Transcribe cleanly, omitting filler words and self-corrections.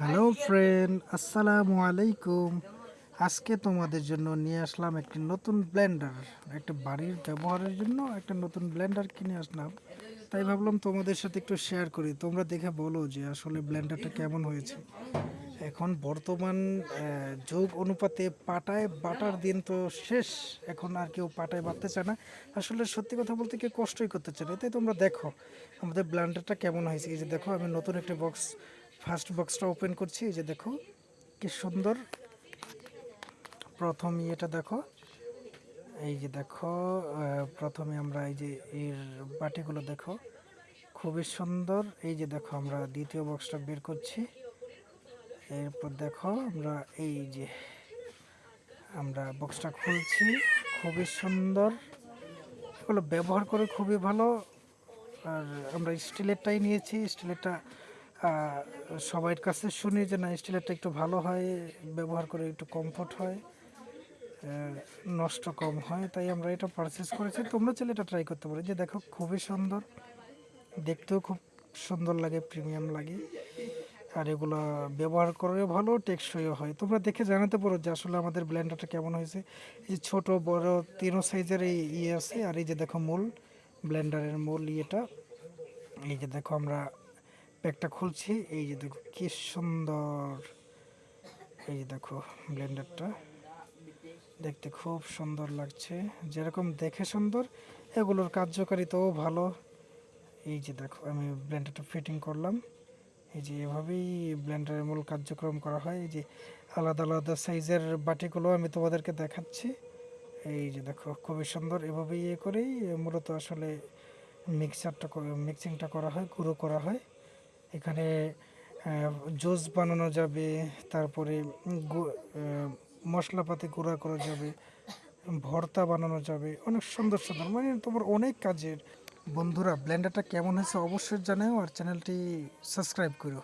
Hello friend, আসসালামু আলাইকুম। আজকে তোমাদের জন্য নিয়ে আসলাম একটি নতুন ব্লেন্ডার। একটা বাড়ির ব্যবহারের জন্য একটা নতুন ব্লেন্ডার কিনে আসলাম, তাই ভাবলাম তোমাদের সাথে একটু শেয়ার করি। তোমরা দেখে বলো যে আসলে ব্লেন্ডারটা কেমন হয়েছে। এখন বর্তমান যুগ অনুপাতে পাটায় বাটার দিন তো শেষ। এখন আর কেউ পাটায় বাটতে চায় না। আসলে সত্যি কথা বলতে কেউ কষ্টই করতে চায় না। তাই তোমরা দেখো আমাদের ব্লেন্ডারটা কেমন হয়েছে। এই যে দেখো, আমি নতুন একটা বক্স, ফার্স্ট বক্সটা ওপেন করছি। এই যে দেখো কি সুন্দর প্রথম ইয়েটা দেখো। এই যে দেখো, প্রথমে আমরা এই যে এর বাটিগুলো দেখো, খুবই সুন্দর। এই যে দেখো, আমরা দ্বিতীয় বক্সটা বের করছি। এরপর দেখো আমরা বক্সটা খুলছি। খুবই সুন্দর, এগুলো ব্যবহার করে খুবই ভালো। আর আমরা স্টিলেরটাই নিয়েছি। স্টিলেরটা সবার কাছে শুনি যে না, স্টিলেরটা একটু ভালো হয়, ব্যবহার করে একটু কমফোর্ট হয়, নষ্ট কম হয়, তাই আমরা এটা পারচেস করেছি। তোমরা চাইলে এটা ট্রাই করতে পারো। যে দেখো খুবই সুন্দর, দেখতেও খুব সুন্দর লাগে, প্রিমিয়াম লাগে। আর এগুলো ব্যবহার করে ভালো, টেকসইও হয়। তোমরা দেখে জানাতে পারো যে আসলে আমাদের ব্লেন্ডারটা কেমন হয়েছে। এই ছোট বড় তিনও সাইজের এই ইয়ে আছে। আর এই যে দেখো মূল ব্লেন্ডারের মূল ইয়েটা। এই যে দেখো, আমরা প্যাকটা খুলছি। এই যে দেখো কি সুন্দর। এই যে দেখো ব্লেন্ডারটা দেখতে খুব সুন্দর লাগছে। যেরকম দেখে সুন্দর, এগুলোর কার্যকারিতাও ভালো। এই যে দেখো, আমি ব্লেন্ডারটা ফিটিং করলাম। এই যে এভাবেই ব্লেন্ডারের মূল কার্যক্রম করা হয়। এই যে আলাদা আলাদা সাইজের বাটিগুলো আমি তোমাদেরকে দেখাচ্ছি। এই যে দেখো খুবই সুন্দর। এভাবেই ইয়ে করেই মূলত আসলে মিক্সিংটা করা হয়, গুঁড়ো করা হয়। এখানে জুস বানানো যাবে, তারপরে মশলাপাতি গুঁড়া করা যাবে, ভর্তা বানানো যাবে, অনেক সুন্দর সুন্দর, মানে তোমার অনেক কাজের। বন্ধুরা, ব্লেন্ডারটা কেমন হয়েছে অবশ্যই জানাও, আর চ্যানেলটি সাবস্ক্রাইব করো।